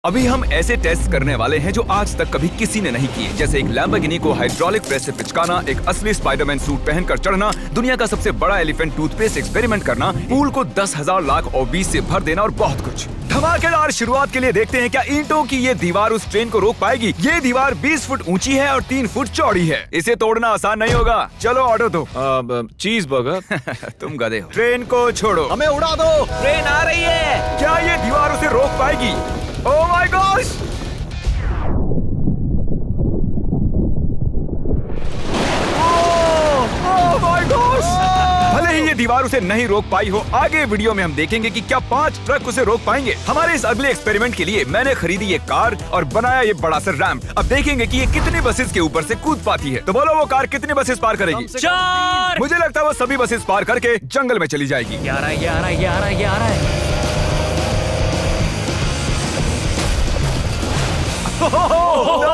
अभी हम ऐसे टेस्ट करने वाले हैं जो आज तक कभी किसी ने नहीं किए, जैसे एक लैम्बोर्गिनी को हाइड्रोलिक प्रेस से पिचकाना, एक असली स्पाइडरमैन सूट पहनकर चढ़ना, दुनिया का सबसे बड़ा एलिफेंट टूथपेस्ट एक्सपेरिमेंट करना, पूल को 10,000 लाख और 20 से भर देना और बहुत कुछ। धमाकेदार शुरुआत के लिए देखते हैं क्या ईंटों की ये दीवार उस ट्रेन को रोक पाएगी। ये दीवार 20 फुट ऊंची है और 3 फुट चौड़ी है। इसे तोड़ना आसान नहीं होगा। चलो ऑर्डर दो। चीज बर्गर। तुम गधे हो। ट्रेन को छोड़ो, हमें उड़ा दो। ट्रेन आ रही है। क्या ये दीवार उसे रोक पाएगी? ओह my gosh! Oh my gosh! भले ही ये दीवार उसे नहीं रोक पाई हो, आगे वीडियो में हम देखेंगे कि क्या 5 ट्रक उसे रोक पाएंगे। हमारे इस अगले एक्सपेरिमेंट के लिए मैंने खरीदी ये कार और बनाया ये बड़ा सा रैंप। अब देखेंगे कि ये कितनी बसेस के ऊपर से कूद पाती है। तो बोलो वो कार कितनी बसेस पार करेगी? 4। मुझे लगता है वो सभी बसेस पार करके जंगल में चली जाएगी। 11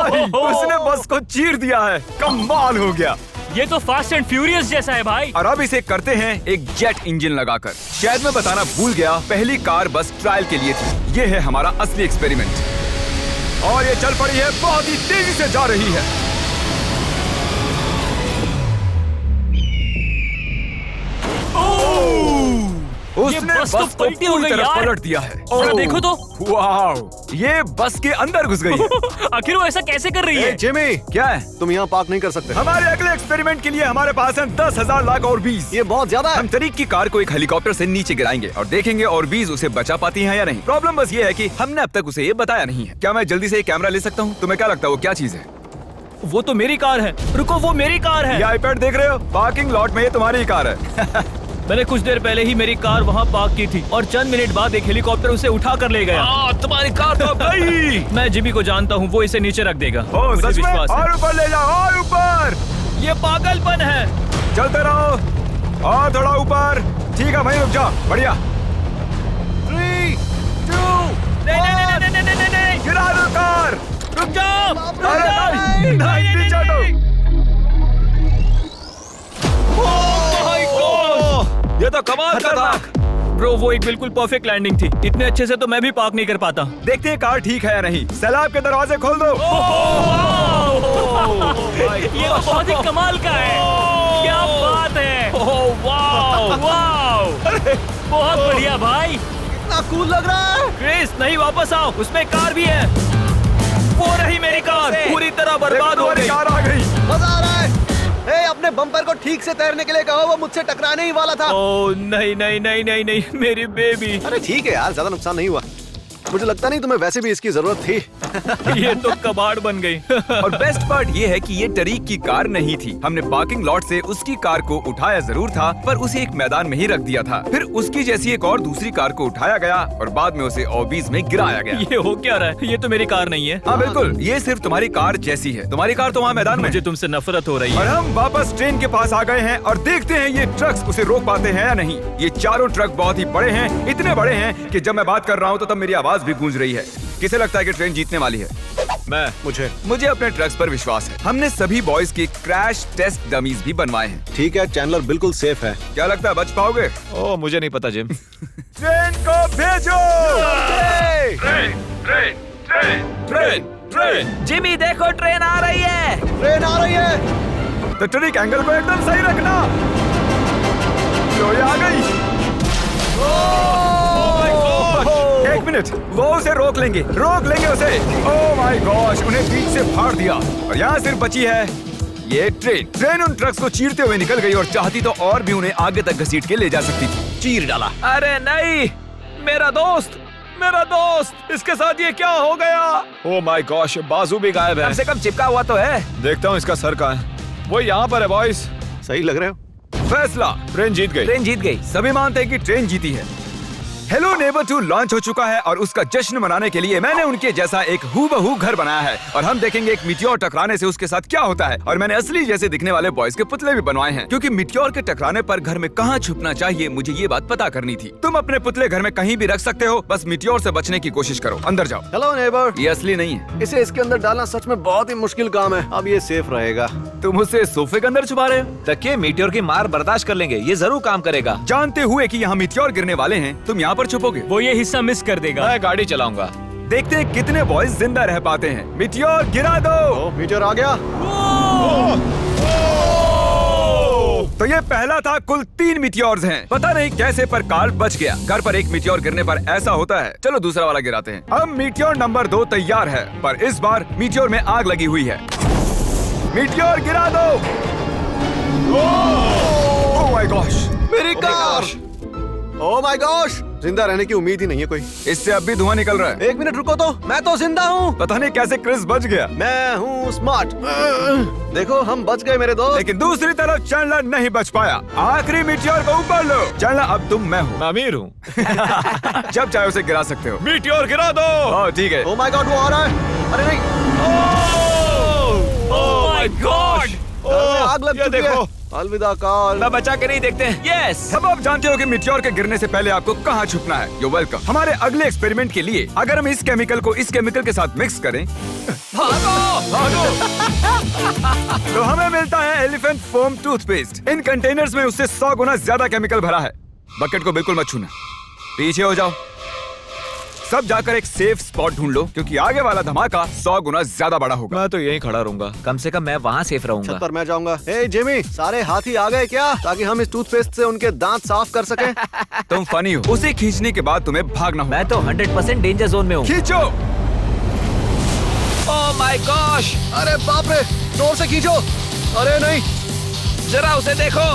नहीं, उसने बस को चीर दिया है। कमाल हो गया। ये तो फास्ट एंड फ्यूरियस जैसा है भाई। और अब इसे करते हैं एक जेट इंजन लगाकर। शायद मैं बताना भूल गया, पहली कार बस ट्रायल के लिए थी। ये है हमारा असली एक्सपेरिमेंट और ये चल पड़ी है, बहुत ही तेजी से जा रही है। उसने बस तो बस को पलटी हो पूरी गई तरह यार। पलट दिया है। जरा देखो तो। वाओ, ये बस के अंदर घुस गई है। आखिर वो ऐसा कैसे कर रही है? जिमी, क्या है? तुम यहाँ पार्क नहीं कर सकते। हमारे अगले एक्सपेरिमेंट के लिए हमारे पास है 10,000 लाख और 20। ये बहुत ज्यादा है। हम तरीक की कार को एक हेलीकॉप्टर से नीचे गिराएंगे और देखेंगे और 20 उसे बचा पाती हैं या नहीं। प्रॉब्लम बस ये है कि हमने अब तक उसे ये बताया नहीं है। क्या मैं जल्दी से ये कैमरा ले सकता हूँ? तुम्हें क्या लगता है वो क्या चीज है? वो तो मेरी कार है। रुको, वो मेरी कार है। ये आईपैड देख रहे हो? पार्किंग लॉट में ये तुम्हारी ही कार है। मैंने कुछ देर पहले ही मेरी कार वहाँ पार्क की थी और चंद मिनट बाद एक हेलीकॉप्टर उसे उठा कर ले गया। तुम्हारी कार तो गई। मैं जिमी को जानता हूँ, वो इसे नीचे रख देगा। ओ मुझे सच में? विश्वास है। और ऊपर ले जाओ, और ऊपर। ये पागलपन है। चलते रहो और थोड़ा ऊपर। ठीक है भाई, रुक जाओ। बढ़िया। 3, 2, नहीं। गिरा दो कार। रुक जाओ। अरे नहीं, पीछे हटो। ये तो कमाल का था। ब्रो, वो एक बिल्कुल परफेक्ट लैंडिंग थी। इतने अच्छे से तो मैं भी पार्क नहीं कर पाता। देखते हैं कार ठीक है या नहीं। सैलाब के दरवाजे खोल दो। ये तो बहुत ही कमाल का है। क्या बात है। वाओ, बहुत बढ़िया भाई। इतना कूल लग रहा है। क्रिस, नहीं, वापस आओ। उसमें कार भी है। वो रही मेरी कार, पूरी तरह बर्बाद हो गई। कार आ गई। मजा आ रहा है। अपने बम्पर को ठीक से तैरने के लिए कहो, वो मुझसे टकराने ही वाला था। ओह नहीं, मेरी बेबी। अरे ठीक है यार, ज्यादा नुकसान नहीं हुआ। मुझे लगता नहीं तुम्हें वैसे भी इसकी जरूरत थी। ये तो कबाड़ बन गई। और बेस्ट पार्ट ये है कि ये टरीक की कार नहीं थी। हमने पार्किंग लॉट से उसकी कार को उठाया जरूर था, पर उसे एक मैदान में ही रख दिया था। फिर उसकी जैसी एक और दूसरी कार को उठाया गया और बाद में उसे ओबीज में गिराया गया। ये हो क्या रहा है? ये तो मेरी कार नहीं है। हाँ बिल्कुल, ये सिर्फ तुम्हारी कार जैसी है। तुम्हारी कार तो वहाँ मैदान में। मुझे तुमसे नफरत हो रही और है। हम वापस ट्रेन के पास आ गए हैं और देखते हैं ये ट्रक्स उसे रोक पाते हैं या नहीं। ये चारों ट्रक बहुत ही बड़े हैं, इतने बड़े हैं कि जब मैं बात कर रहा हूँ तो तब मेरी आवाज भी गूंज रही है। किसे लगता है कि ट्रेन जीतने वाली है? मुझे अपने ट्रक्स पर विश्वास है। हमने सभी बॉयज के क्रैश टेस्ट डमीज भी बनवाए हैं। ठीक है, चैंडलर बिल्कुल सेफ है। क्या लगता है बच पाओगे? ओह, मुझे नहीं पता जिम। ट्रेन को भेजो। ट्रेन। जिमी, देखो ट्रेन आ रही है। ट्रेन आ रही है। तो ट्रिक एंगल को एकदम सही रखना। लो, ये आ गई। एक मिनट, वो उसे रोक लेंगे उसे। ओह माय गॉश, उन्हें बीच से फाड़ दिया और यहाँ सिर्फ बची है ये ट्रेन उन ट्रक्स को चीरते हुए निकल गई और चाहती तो और भी उन्हें आगे तक घसीट के ले जा सकती थी। चीर डाला। अरे नहीं, मेरा दोस्त, इसके साथ ये क्या हो गया? ओह माय गॉश, बाजू भी गायब है। कम से कम चिपका हुआ तो है। देखता हूँ इसका सर कहाँ है। वो यहाँ पर है बॉयज। सही लग रहे हो। फैसला, ट्रेन जीत गई। सभी मानते हैं कि ट्रेन जीती है। हेलो नेबर 2 लॉन्च हो चुका है और उसका जश्न मनाने के लिए मैंने उनके जैसा एक हूबहू घर बनाया है और हम देखेंगे एक मिट्योर टकराने से उसके साथ क्या होता है। और मैंने असली जैसे दिखने वाले बॉयज के पुतले भी बनवाए हैं, क्योंकि मिट्योर के टकराने पर घर में कहाँ छुपना चाहिए मुझे ये बात पता करनी थी। तुम अपने पुतले घर में कहीं भी रख सकते हो, बस मिट्योर से बचने की कोशिश करो। अंदर जाओ। Hello neighbour. ये असली नहीं है। इसे इसके अंदर डालना सच में बहुत ही मुश्किल काम है। अब ये सेफ रहेगा। तुम उसे सोफे के अंदर छुपा रहे हो? तकिए मीटियोर की मार बर्दाश्त कर लेंगे, ये जरूर काम करेगा। जानते हुए कि यहाँ मिट्योर गिरने वाले हैं, तुम यहाँ पर छुपोगे? वो ये हिस्सा मिस कर देगा। मैं गाड़ी चलाऊंगा। देखते हैं कितने बॉयज जिंदा रह पाते हैं। मीटियोर गिरा दो। ओ मीटियोर आ गया। तो ये पहला था। कुल 3 मीटियोर्स हैं। पता नहीं कैसे पर कार्ल बच गया। घर पर एक मीटियोर गिरने पर ऐसा होता है। चलो दूसरा वाला गिराते हैं। अब मीटियोर नंबर 2 तैयार है, पर इस बार मीटियोर में आग लगी हुई है। मीटियोर गिरा दो। ओह माय गॉश, मेरी कार। ओह माय गॉश, जिंदा रहने की उम्मीद ही नहीं है कोई। इससे अब भी धुआं निकल रहा है। 1 मिनट रुको तो, मैं तो जिंदा हूँ। पता नहीं कैसे क्रिस बच गया। मैं हूँ स्मार्ट। देखो हम बच गए मेरे दोस्त। लेकिन दूसरी तरफ चैंडलर नहीं बच पाया। आखिरी मीटियोर को ऊपर लो। चैंडलर अब तुम मैं हूँ। मैं अमीर हूँ। जब चाहे उसे गिरा सकते हो। मीटियोर गिरा दो। ओह ठीक है। ओह माय गॉड, वो आ रहा है। अरे नहीं, ओह माय गॉड। घर में आग लग ये चुकी देखो। है। अलविदा कार्ल। मैं बचा के नहीं देखते हैं। यस। अब आप जानते हो कि मीटियोर के गिरने से पहले आपको कहाँ छुपना है। You welcome. हमारे अगले एक्सपेरिमेंट के लिए अगर हम इस केमिकल को इस केमिकल के साथ मिक्स करें तो हमें मिलता है एलिफेंट फोम टूथपेस्ट। इन कंटेनर्स में उससे 100 गुना ज्यादा केमिकल भरा है। बकेट को बिल्कुल मत छूना। पीछे हो जाओ। सब जाकर एक सेफ स्पॉट ढूंढ लो, क्योंकि आगे वाला धमाका 100 गुना ज्यादा बड़ा होगा। मैं तो यहीं खड़ा रहूंगा। कम से कम मैं वहाँ सेफ रहूंगा। छत पर मैं जाऊंगा। ए जिमी, सारे हाथी आ गए क्या, ताकि हम इस टूथपेस्ट से उनके दांत साफ कर सकें? तुम फनी हो। उसे खींचने के बाद तुम्हें भागना होगा। मैं तो 100% डेंजर जोन में हूँ। खींचो। ओह माय गॉश, अरे बाप रे, जोर से खींचो। अरे नहीं, जरा उसे देखो।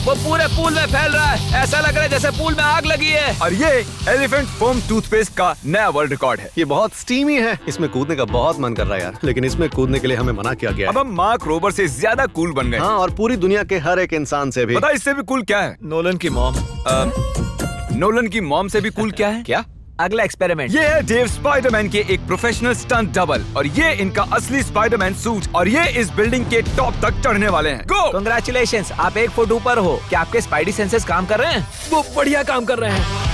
वो पूरे पूल में फैल रहा है। ऐसा लग रहा है जैसे पूल में आग लगी है। और ये एलिफेंट फोम टूथपेस्ट का नया वर्ल्ड रिकॉर्ड है। ये बहुत स्टीमी है। इसमें कूदने का बहुत मन कर रहा है यार, लेकिन इसमें कूदने के लिए हमें मना किया गया अब है। हम मार्क रोबर से ज्यादा कूल बन गए। हाँ, और पूरी दुनिया के हर एक इंसान से भी। पता है इससे भी कूल क्या है? नोलन की मॉम। नोलन की मॉम से भी कूल क्या है? क्या? अगला एक्सपेरिमेंट। ये है डेव स्पाइडरमैन के एक प्रोफेशनल स्टंट डबल, और ये इनका असली स्पाइडरमैन सूट, और ये इस बिल्डिंग के टॉप तक चढ़ने वाले हैं। गो! Congratulations, आप 1 फुट ऊपर हो। क्या आपके स्पाइडी सेंसेस काम कर रहे हैं? वो बढ़िया काम कर रहे हैं।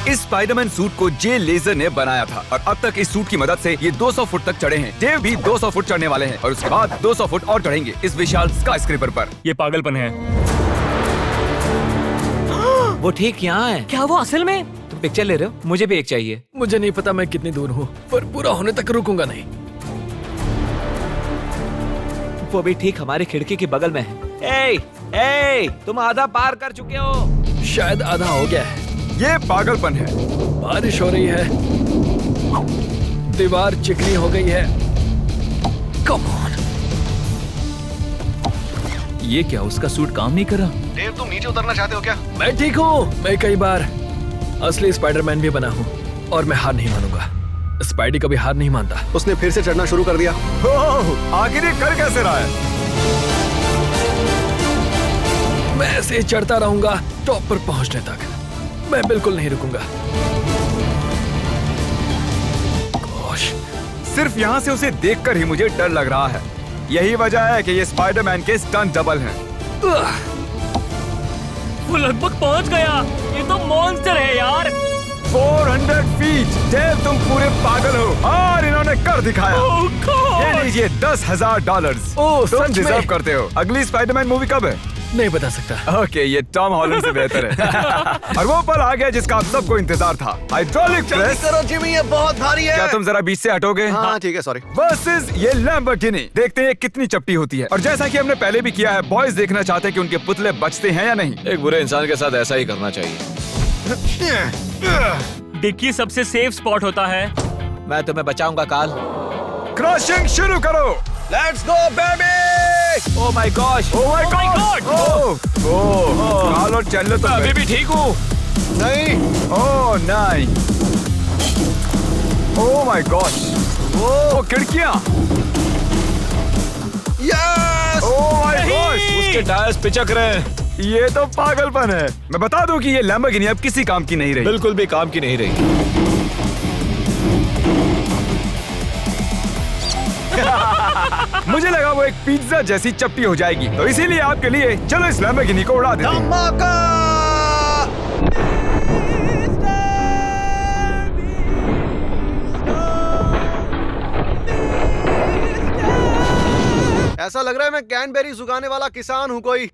इस स्पाइडरमैन सूट को जे लेजर ने बनाया था, और अब तक इस सूट की मदद से ये 200 फुट तक चढ़े हैं। डेव भी 200 फुट चढ़ने वाले हैं, और उसके बाद 200 फुट और चढ़ेंगे इस विशाल स्काईस्क्रेपर पर। ये पागलपन है। वो ठीक यहाँ है। क्या वो असल में? तुम पिक्चर ले रहे हो? मुझे भी एक चाहिए। मुझे नहीं पता मैं कितनी दूर हूँ, पर पूरा होने तक रुकूंगा नहीं। वो भी ठीक हमारी खिड़की के बगल में है। ए, तुम आधा पार कर चुके हो। शायद आधा हो गया है। ये पागलपन है। बारिश हो रही है, दीवार चिकनी हो गई है। Come on. ये क्या, उसका सूट काम नहीं कर रहा? डेव, तुम नीचे उतरना चाहते हो क्या? मैं ठीक हूँ। मैं कई बार असली स्पाइडरमैन भी बना हूँ, और मैं हार नहीं मानूंगा। स्पाइडी कभी हार नहीं मानता। उसने फिर से चढ़ना शुरू कर दिया। ओह, आखिर ये कर कैसे रहा है? मैं ऐसे ही चढ़ता रहूंगा टॉप पर पहुंचने तक। मैं बिल्कुल नहीं रुकूंगा। गोश, सिर्फ यहाँ से उसे देखकर ही मुझे डर लग रहा है। यही वजह है कि ये स्पाइडरमैन के स्टंट डबल हैं। वो लगभग पहुंच गया। ये तो मॉन्स्टर है यार। 400 फीट। डेव, तुम पूरे पागल हो, और इन्होंने कर दिखाया। ओह गॉड। ये लीजिए $10,000। ओह, तुम सच में? डिजर्व करते हो। अगली स्पाइडरमैन मूवी कब है? नहीं बता सकता। ओके, ये टॉम हॉलैंड से बेहतर है। और वो पल आ गया जिसका आप सबको इंतजार था। हाइड्रोलिक जल्दी प्रेस। करो जिमी, ये बहुत भारी है। क्या तुम जरा बीच से हटोगे? हाँ ठीक है, सॉरी। वर्सेस ये लैम्बोर्गिनी। देखते हैं कितनी चपटी होती है। और जैसा कि हमने पहले भी किया है, बॉयज देखना चाहते हैं कि उनके पुतले बचते हैं या नहीं। एक बुरे इंसान के साथ ऐसा ही करना चाहिए। डिक्की सबसे सेफ स्पॉट होता है। मैं तुम्हें बचाऊंगा काल। क्रशिंग शुरू करो। Let's go baby. Oh my gosh. Oh my Oh my God. God! Oh, Carl और चैंडलर तो अभी भी ठीक हूँ। नहीं, ओह नहीं। ओह माय गॉश। ओह, खिड़कियां। यस। Oh my gosh. उसके टायर्स पिचक रहे हैं। ये तो पागलपन है। मैं बता दूं कि ये लैम्बोर्गिनी अब किसी काम की नहीं रही। बिल्कुल भी काम की नहीं रही। मुझे लगा वो एक पिज्जा जैसी चपटी हो जाएगी, तो इसीलिए आपके लिए चलो इस लैम्बोर्गिनी को उड़ा देते हैं। धमाका। ऐसा लग रहा है मैं कैनबेरी उगाने वाला किसान हूँ कोई।